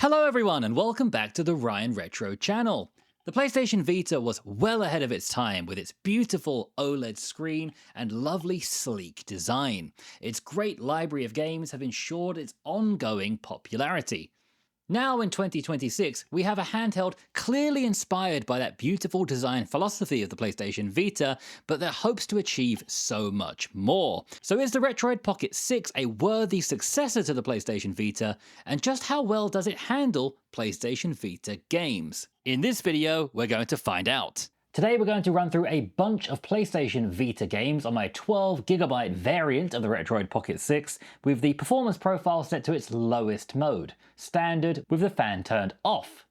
Hello everyone and welcome back to the Ryan Retro channel. The PlayStation Vita was well ahead of its time with its beautiful OLED screen and lovely sleek design. Its great library of games have ensured its ongoing popularity. Now in 2026, we have a handheld clearly inspired by that beautiful design philosophy of the PlayStation Vita, but that hopes to achieve so much more. So is the Retroid Pocket 6 a worthy successor to the PlayStation Vita, and just how well does it handle PlayStation Vita games? In this video, we're going to find out. Today we're going to run through a bunch of PlayStation Vita games on my 12GB variant of the Retroid Pocket 6 with the performance profile set to its lowest mode, standard with the fan turned off.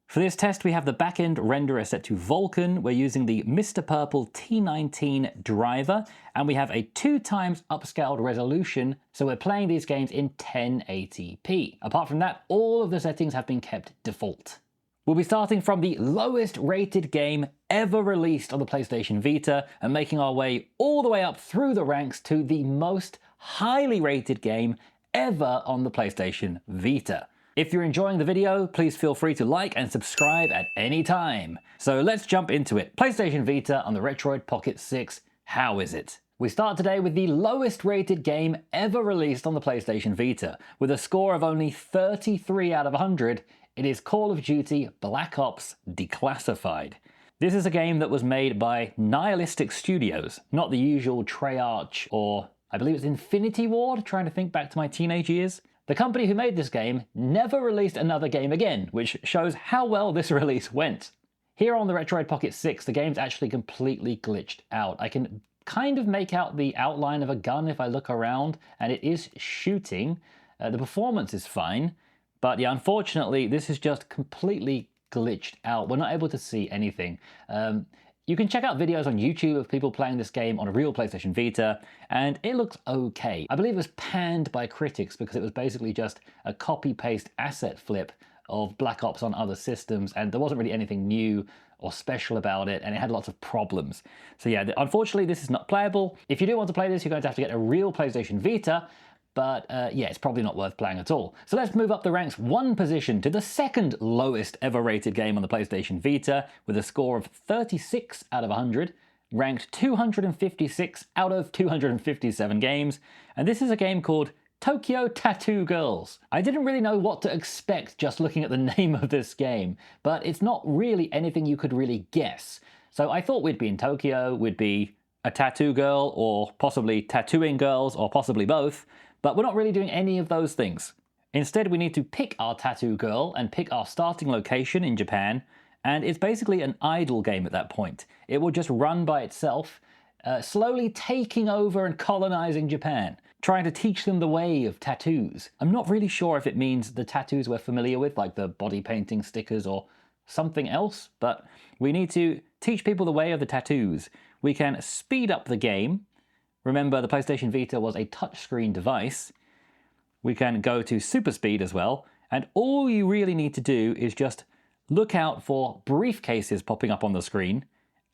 For this test we have the backend renderer set to Vulkan, we're using the Mr. Purple T19 driver, and we have a 2x upscaled resolution, so we're playing these games in 1080p. Apart from that, all of the settings have been kept default. We'll be starting from the lowest rated game ever released on the PlayStation Vita and making our way all the way up through the ranks to the most highly rated game ever on the PlayStation Vita. If you're enjoying the video, please feel free to like and subscribe at any time. So let's jump into it. PlayStation Vita on the Retroid Pocket 6, how is it? We start today with the lowest rated game ever released on the PlayStation Vita. With a score of only 33 out of 100, it is Call of Duty Black Ops Declassified. This is a game that was made by Nihilistic Studios, not the usual Treyarch or I believe it's Infinity Ward, trying to think back to my teenage years. The company who made this game never released another game again, which shows how well this release went. Here on the Retroid Pocket 6, the game's actually completely glitched out. I can kind of make out the outline of a gun if I look around, and it is shooting. The performance is fine. But yeah, unfortunately, this is just completely glitched out. We're not able to see anything. You can check out videos on YouTube of people playing this game on a real PlayStation Vita, and it looks okay. I believe it was panned by critics because it was basically just a copy-paste asset flip of Black Ops on other systems, and there wasn't really anything new or special about it, and it had lots of problems. So yeah, unfortunately, this is not playable. If you do want to play this, you're going to have to get a real PlayStation Vita, but yeah, it's probably not worth playing at all. So let's move up the ranks one position to the second lowest ever rated game on the PlayStation Vita with a score of 36 out of 100, ranked 256 out of 257 games, and this is a game called Tokyo Tattoo Girls. I didn't really know what to expect just looking at the name of this game, but it's not really anything you could really guess. So I thought we'd be in Tokyo, we'd be a tattoo girl, or possibly tattooing girls, or possibly both, but we're not really doing any of those things. Instead, we need to pick our tattoo girl and pick our starting location in Japan, and it's basically an idle game at that point. It will just run by itself, slowly taking over and colonizing Japan, trying to teach them the way of tattoos. I'm not really sure if it means the tattoos we're familiar with, like the body painting stickers or something else, but we need to teach people the way of the tattoos. We can speed up the game. Remember, the PlayStation Vita was a touchscreen device. We can go to super speed as well, and all you really need to do is just look out for briefcases popping up on the screen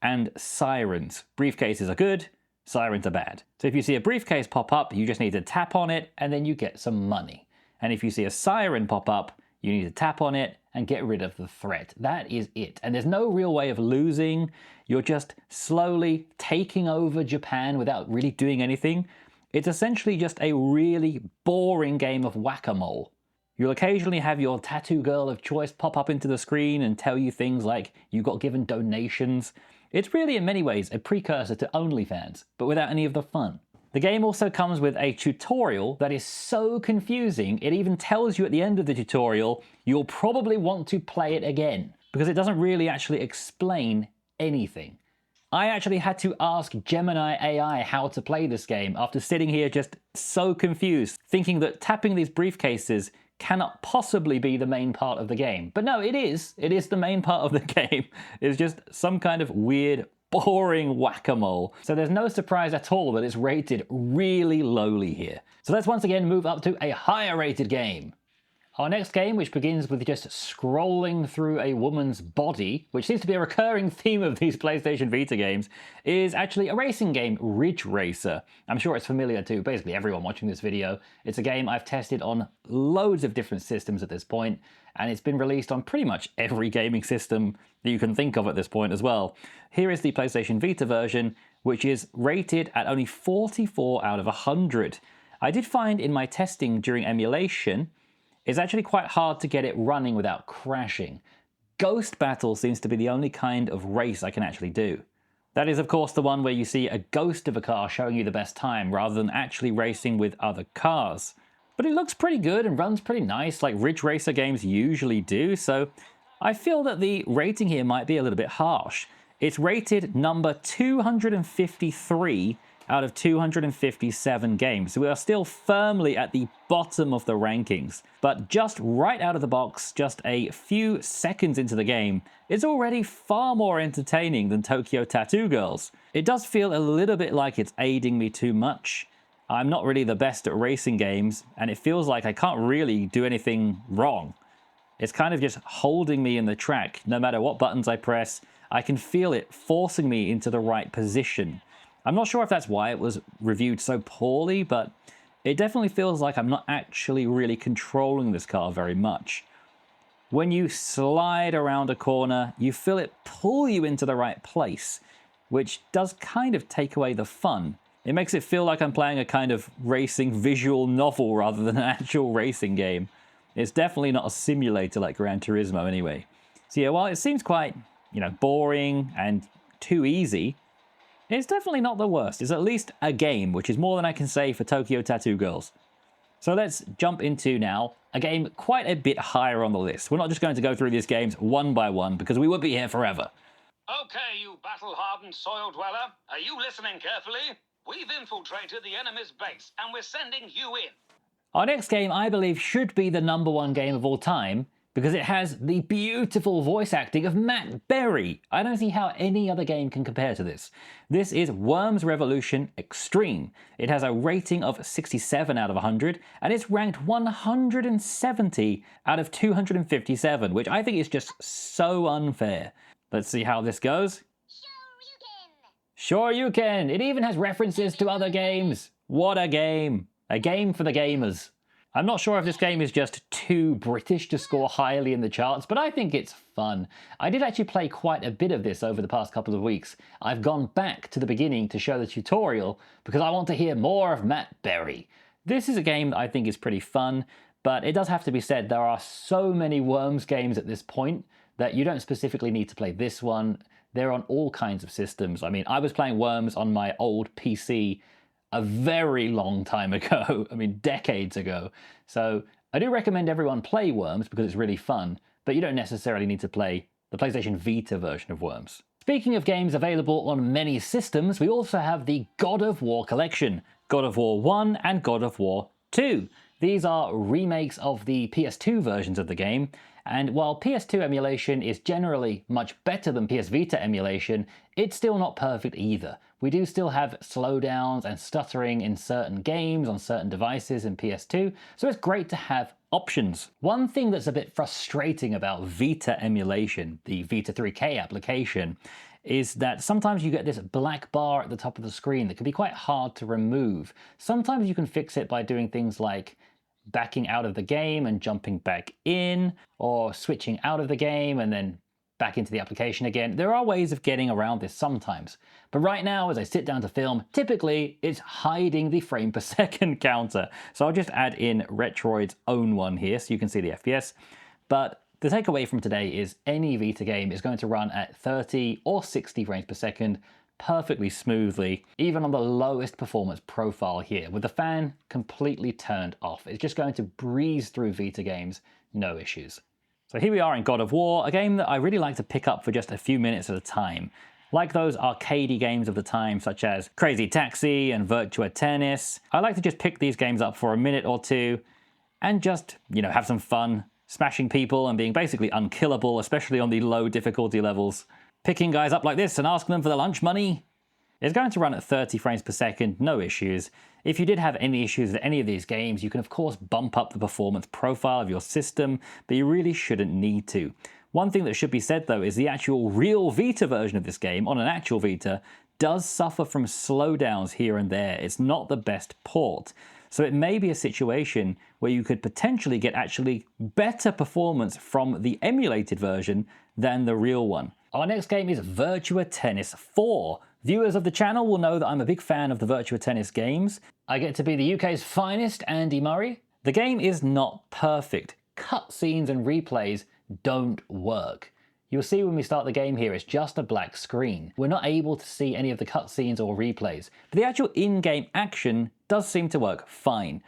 and sirens. Briefcases are good, sirens are bad. So if you see a briefcase pop up, you just need to tap on it and then you get some money. And if you see a siren pop up, you need to tap on it and get rid of the threat. That is it. And there's no real way of losing. You're just slowly taking over Japan without really doing anything. It's essentially just a really boring game of whack-a-mole. You'll occasionally have your tattoo girl of choice pop up into the screen and tell you things like you got given donations. It's really in many ways a precursor to OnlyFans, but without any of the fun. The game also comes with a tutorial that is so confusing, it even tells you at the end of the tutorial you'll probably want to play it again, because it doesn't really actually explain anything. I actually had to ask Gemini AI how to play this game after sitting here just so confused, thinking that tapping these briefcases cannot possibly be the main part of the game. But no, it is. It is the main part of the game. It's just some kind of weird, boring whack-a-mole. So there's no surprise at all that it's rated really lowly here. So let's once again move up to a higher rated game. Our next game, which begins with just scrolling through a woman's body, which seems to be a recurring theme of these PlayStation Vita games, is actually a racing game, Ridge Racer. I'm sure it's familiar to basically everyone watching this video. It's a game I've tested on loads of different systems at this point, and it's been released on pretty much every gaming system that you can think of at this point as well. Here is the PlayStation Vita version, which is rated at only 44 out of 100. I did find in my testing during emulation, it's actually quite hard to get it running without crashing. Ghost Battle seems to be the only kind of race I can actually do. That is, of course, the one where you see a ghost of a car showing you the best time rather than actually racing with other cars. But it looks pretty good and runs pretty nice like Ridge Racer games usually do, so I feel that the rating here might be a little bit harsh. It's rated number 253 out of 257 games. So we are still firmly at the bottom of the rankings. But just right out of the box, just a few seconds into the game, it's already far more entertaining than Tokyo Tattoo Girls. It does feel a little bit like it's aiding me too much. I'm not really the best at racing games, and it feels like I can't really do anything wrong. It's kind of just holding me in the track. No matter what buttons I press, I can feel it forcing me into the right position. I'm not sure if that's why it was reviewed so poorly, but it definitely feels like I'm not actually really controlling this car very much. When you slide around a corner, you feel it pull you into the right place, which does kind of take away the fun. It makes it feel like I'm playing a kind of racing visual novel rather than an actual racing game. It's definitely not a simulator like Gran Turismo anyway. So yeah, while it seems quite, boring and too easy, it's definitely not the worst. It's at least a game, which is more than I can say for Tokyo Tattoo Girls. So let's jump into now a game quite a bit higher on the list. We're not just going to go through these games one by one because we would be here forever. Okay, you battle-hardened soil dweller, are you listening carefully? We've infiltrated the enemy's base and we're sending you in. Our next game, I believe, should be the #1 game of all time, because it has the beautiful voice acting of Matt Berry. I don't see how any other game can compare to this. This is Worms Revolution Extreme. It has a rating of 67 out of 100, and it's ranked 170 out of 257, which I think is just so unfair. Let's see how this goes. Sure you can! It even has references to other games. What a game! A game for the gamers. I'm not sure if this game is just too British to score highly in the charts, but I think it's fun. I did actually play quite a bit of this over the past couple of weeks. I've gone back to the beginning to show the tutorial because I want to hear more of Matt Berry. This is a game that I think is pretty fun, but it does have to be said there are so many Worms games at this point that you don't specifically need to play this one. They're on all kinds of systems. I mean, I was playing Worms on my old PC a very long time ago, I mean decades ago. So I do recommend everyone play Worms because it's really fun, but you don't necessarily need to play the PlayStation Vita version of Worms. Speaking of games available on many systems, we also have the God of War collection, God of War 1 and God of War 2. These are remakes of the PS2 versions of the game, and while PS2 emulation is generally much better than PS Vita emulation, it's still not perfect either. We do still have slowdowns and stuttering in certain games on certain devices in PS2, so it's great to have options. One thing that's a bit frustrating about Vita emulation, the Vita3k application, is that sometimes you get this black bar at the top of the screen that can be quite hard to remove. Sometimes you can fix it by doing things like backing out of the game and jumping back in, or switching out of the game and then back into the application again. There are ways of getting around this sometimes. But right now, as I sit down to film, typically it's hiding the frame per second counter. So I'll just add in Retroid's own one here so you can see the FPS. But the takeaway from today is any Vita game is going to run at 30 or 60 frames per second perfectly smoothly, even on the lowest performance profile here, with the fan completely turned off. It's just going to breeze through Vita games, no issues. So here we are in God of War, a game that I really like to pick up for just a few minutes at a time. Like those arcadey games of the time, such as Crazy Taxi and Virtua Tennis, I like to just pick these games up for a minute or two and just, have some fun, smashing people and being basically unkillable, especially on the low difficulty levels. Picking guys up like this and asking them for the lunch money. It's going to run at 30 frames per second, no issues. If you did have any issues with any of these games, you can of course bump up the performance profile of your system, but you really shouldn't need to. One thing that should be said though is the actual real Vita version of this game, on an actual Vita, does suffer from slowdowns here and there. It's not the best port. So it may be a situation where you could potentially get actually better performance from the emulated version than the real one. Our next game is Virtua Tennis 4. Viewers of the channel will know that I'm a big fan of the Virtua Tennis games. I get to be the UK's finest Andy Murray. The game is not perfect. Cutscenes and replays don't work. You'll see when we start the game here, it's just a black screen. We're not able to see any of the cutscenes or replays, but the actual in-game action does seem to work fine.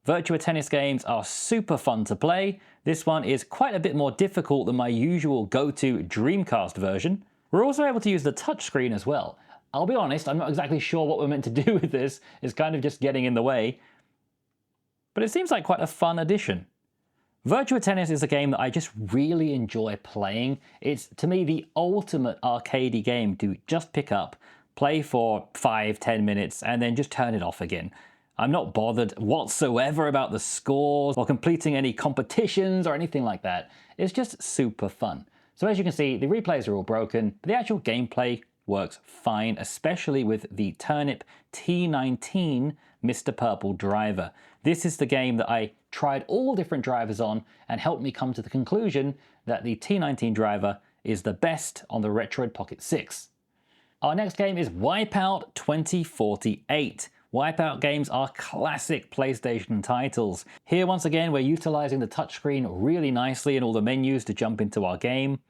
Virtua Tennis games are super fun to play. This one is quite a bit more difficult than my usual go-to Dreamcast version. We're also able to use the touchscreen as well. I'll be honest, I'm not exactly sure what we're meant to do with this. It's kind of just getting in the way. But it seems like quite a fun addition. Virtua Tennis is a game that I just really enjoy playing. It's, to me, the ultimate arcadey game to just pick up, play for 5-10 minutes, and then just turn it off again. I'm not bothered whatsoever about the scores or completing any competitions or anything like that. It's just super fun. So as you can see, the replays are all broken, but the actual gameplay works fine, especially with the Turnip T19 Mr. Purple driver. This is the game that I tried all different drivers on and helped me come to the conclusion that the T19 driver is the best on the Retroid Pocket 6. Our next game is Wipeout 2048. Wipeout games are classic PlayStation titles. Here once again we're utilizing the touchscreen really nicely and all the menus to jump into our game.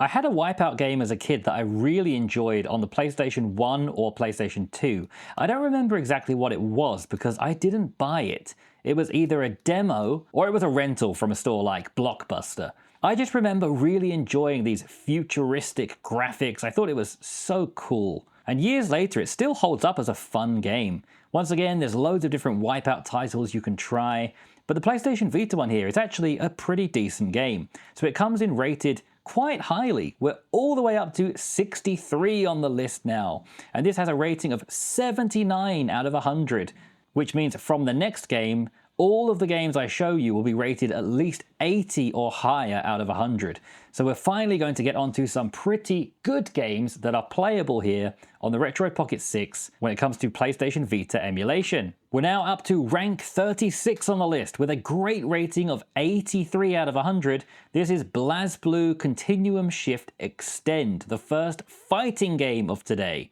I had a Wipeout game as a kid that I really enjoyed on the PlayStation 1 or PlayStation 2. I don't remember exactly what it was because I didn't buy it. It was either a demo or it was a rental from a store like Blockbuster. I just remember really enjoying these futuristic graphics. I thought it was so cool. And years later, it still holds up as a fun game. Once again, there's loads of different Wipeout titles you can try, but the PlayStation Vita one here is actually a pretty decent game. So it comes in rated quite highly. We're all the way up to 63 on the list now. And this has a rating of 79 out of 100, which means from the next game, all of the games I show you will be rated at least 80 or higher out of 100. So we're finally going to get onto some pretty good games that are playable here on the Retroid Pocket 6 when it comes to PlayStation Vita emulation. We're now up to rank 36 on the list with a great rating of 83 out of 100. This is BlazBlue Continuum Shift Extend, the first fighting game of today.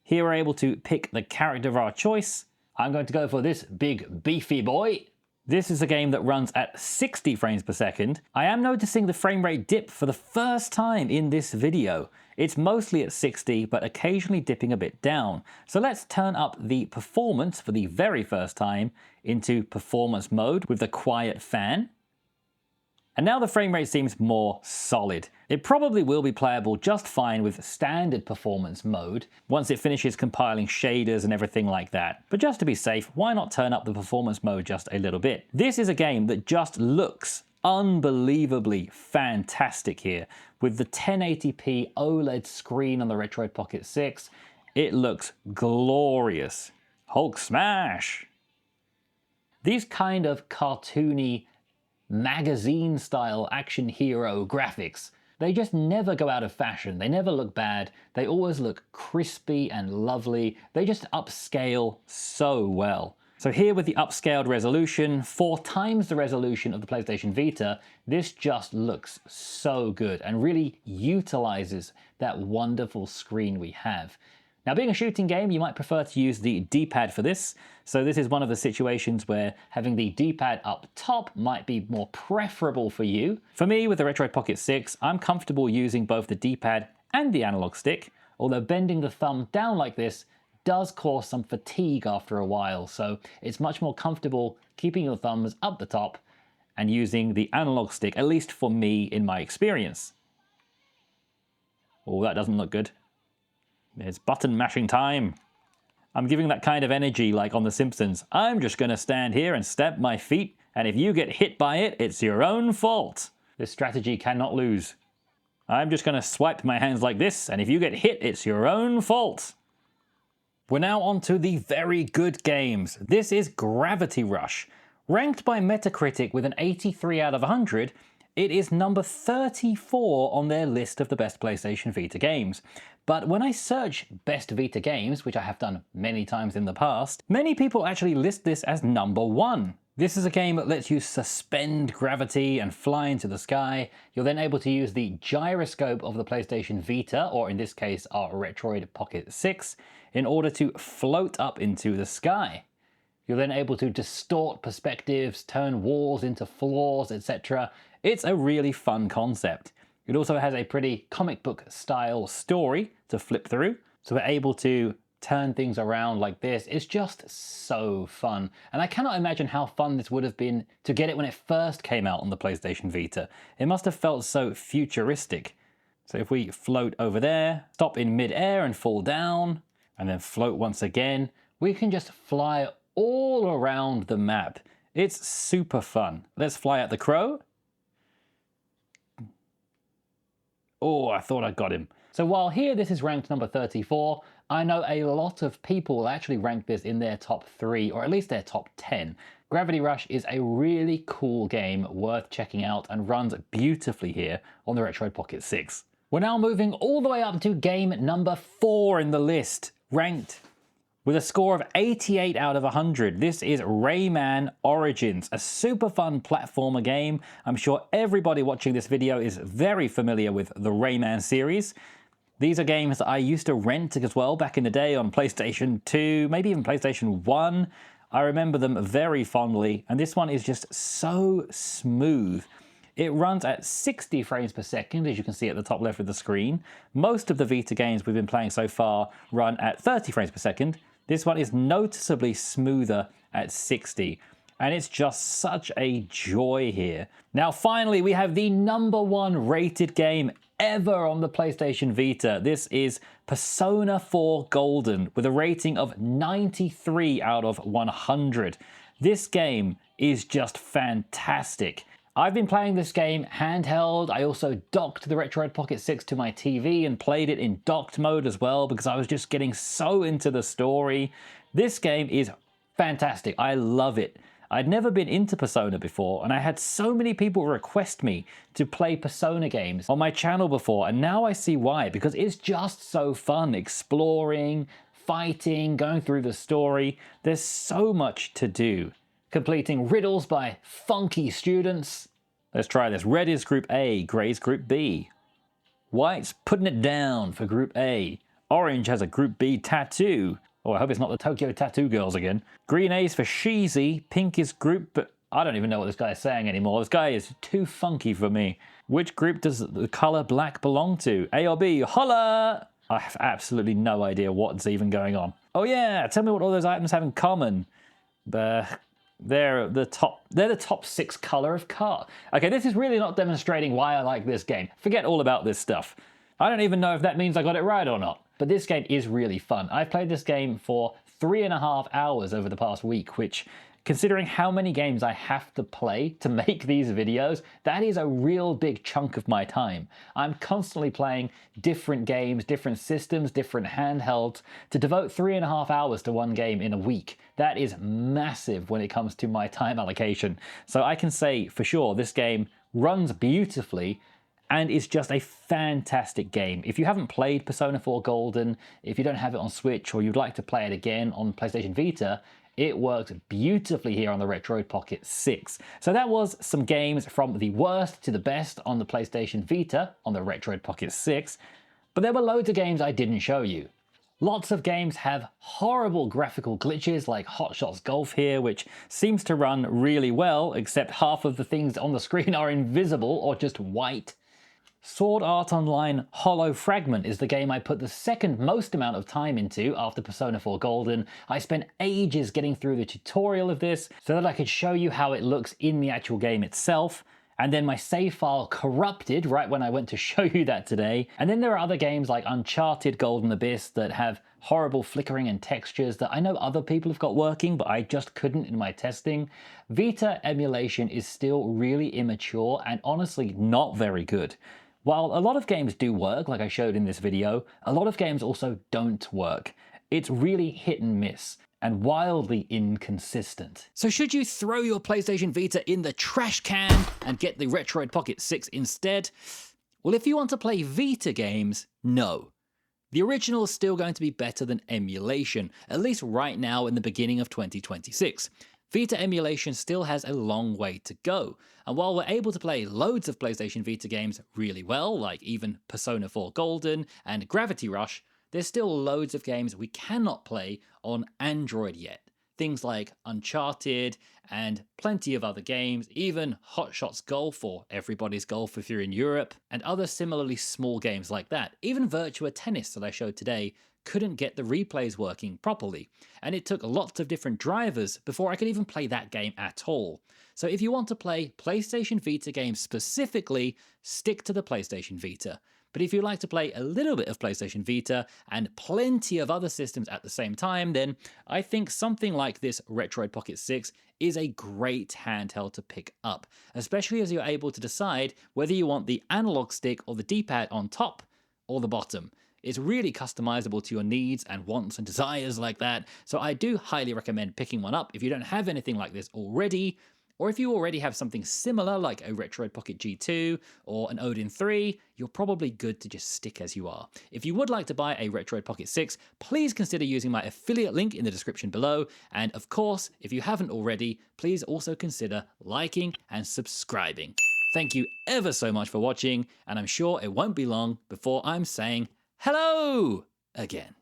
Here we're able to pick the character of our choice. I'm going to go for this big beefy boy. This is a game that runs at 60 frames per second. I am noticing the frame rate dip for the first time in this video. It's mostly at 60, but occasionally dipping a bit down. So let's turn up the performance for the very first time into performance mode with the quiet fan. And now the frame rate seems more solid. It probably will be playable just fine with standard performance mode once it finishes compiling shaders and everything like that. But just to be safe, why not turn up the performance mode just a little bit? This is a game that just looks unbelievably fantastic here. With the 1080p OLED screen on the Retroid Pocket 6, it looks glorious. Hulk smash! These kind of cartoony magazine-style action hero graphics, they just never go out of fashion. They never look bad. They always look crispy and lovely. They just upscale so well. So here with the upscaled resolution, 4 times the resolution of the PlayStation Vita, this just looks so good and really utilizes that wonderful screen we have. Now, being a shooting game, you might prefer to use the D-pad for this. So this is one of the situations where having the D-pad up top might be more preferable for you. For me, with the Retroid Pocket 6, I'm comfortable using both the D-pad and the analog stick, although bending the thumb down like this does cause some fatigue after a while. So it's much more comfortable keeping your thumbs up the top and using the analog stick, at least for me in my experience. Oh, that doesn't look good. It's button mashing time. I'm giving that kind of energy like on The Simpsons. I'm just gonna stand here and stamp my feet, and if you get hit by it, it's your own fault. This strategy cannot lose. I'm just gonna swipe my hands like this, and if you get hit, it's your own fault. We're now on to the very good games. This is Gravity Rush. Ranked by Metacritic with an 83 out of 100, it is number 34 on their list of the best PlayStation Vita games. But when I search best Vita games, which I have done many times in the past, many people actually list this as number 1. This is a game that lets you suspend gravity and fly into the sky. You're then able to use the gyroscope of the PlayStation Vita, or in this case our Retroid Pocket 6, in order to float up into the sky. You're then able to distort perspectives, turn walls into floors, etc. It's a really fun concept. It also has a pretty comic book style story to flip through, so we're able to turn things around like this. It's just so fun. And I cannot imagine how fun this would have been to get it when it first came out on the PlayStation Vita. It must have felt so futuristic. So if we float over there, stop in mid-air and fall down, and then float once again, we can just fly all around the map. It's super fun. Let's fly at the crow. Oh, I thought I got him. So while here this is ranked number 34, I know a lot of people will actually rank this in their top 3, or at least their top 10. Gravity Rush is a really cool game worth checking out and runs beautifully here on the Retroid Pocket 6. We're now moving all the way up to game number 4 in the list, ranked with a score of 88 out of 100. This is Rayman Origins, a super fun platformer game. I'm sure everybody watching this video is very familiar with the Rayman series. These are games that I used to rent as well back in the day on PlayStation 2, maybe even PlayStation 1. I remember them very fondly, and this one is just so smooth. It runs at 60 frames per second, as you can see at the top left of the screen. Most of the Vita games we've been playing so far run at 30 frames per second. This one is noticeably smoother at 60. And it's just such a joy here. Now finally, we have the number 1 rated game ever on the PlayStation Vita. This is Persona 4 Golden with a rating of 93 out of 100. This game is just fantastic. I've been playing this game handheld. I also docked the Retroid Pocket 6 to my TV and played it in docked mode as well because I was just getting so into the story. This game is fantastic. I love it. I'd never been into Persona before, and I had so many people request me to play Persona games on my channel before, and now I see why, because it's just so fun exploring, fighting, going through the story. There's so much to do. Completing riddles by funky students. Let's try this. Red is Group A, Grey is Group B. White's putting it down for Group A. Orange has a Group B tattoo. Oh, I hope it's not the Tokyo Tattoo Girls again. Green A is for Sheezy. Pink is Group... but I don't even know what this guy is saying anymore. This guy is too funky for me. Which group does the color black belong to? A or B? Holla! I have absolutely no idea what's even going on. Oh yeah, tell me what all those items have in common. They're the top 6 color of car. Okay, this is really not demonstrating why I like this game. Forget all about this stuff. I don't even know if that means I got it right or not. But this game is really fun. I've played this game for 3.5 hours over the past week, which, considering how many games I have to play to make these videos, that is a real big chunk of my time. I'm constantly playing different games, different systems, different handhelds to devote 3.5 hours to one game in a week. That is massive when it comes to my time allocation. So I can say for sure this game runs beautifully and is just a fantastic game. If you haven't played Persona 4 Golden, if you don't have it on Switch, or you'd like to play it again on PlayStation Vita, it works beautifully here on the Retroid Pocket 6. So that was some games from the worst to the best on the PlayStation Vita on the Retroid Pocket 6, but there were loads of games I didn't show you. Lots of games have horrible graphical glitches like Hot Shots Golf here, which seems to run really well, except half of the things on the screen are invisible or just white. Sword Art Online Hollow Fragment is the game I put the second most amount of time into after Persona 4 Golden. I spent ages getting through the tutorial of this so that I could show you how it looks in the actual game itself. And then my save file corrupted right when I went to show you that today. And then there are other games like Uncharted Golden Abyss that have horrible flickering and textures that I know other people have got working, but I just couldn't in my testing. Vita emulation is still really immature and honestly not very good. While a lot of games do work, like I showed in this video, a lot of games also don't work. It's really hit and miss, and wildly inconsistent. So should you throw your PlayStation Vita in the trash can and get the Retroid Pocket 6 instead? Well, if you want to play Vita games, no. The original is still going to be better than emulation, at least right now in the beginning of 2026. Vita emulation still has a long way to go, and while we're able to play loads of PlayStation Vita games really well, like even Persona 4 Golden and Gravity Rush, there's still loads of games we cannot play on Android yet. Things like Uncharted and plenty of other games, even Hot Shots Golf or Everybody's Golf if you're in Europe, and other similarly small games like that. Even Virtua Tennis that I showed today couldn't get the replays working properly, and it took lots of different drivers before I could even play that game at all. So if you want to play PlayStation Vita games specifically, stick to the PlayStation Vita. But if you like to play a little bit of PlayStation Vita and plenty of other systems at the same time, then I think something like this Retroid Pocket 6 is a great handheld to pick up, especially as you're able to decide whether you want the analog stick or the D-pad on top or the bottom. It's really customizable to your needs and wants and desires like that, so I do highly recommend picking one up if you don't have anything like this already, or if you already have something similar like a Retroid Pocket G2 or an Odin 3, you're probably good to just stick as you are. If you would like to buy a Retroid Pocket 6, please consider using my affiliate link in the description below, and of course, if you haven't already, please also consider liking and subscribing. Thank you ever so much for watching, and I'm sure it won't be long before I'm saying hello again.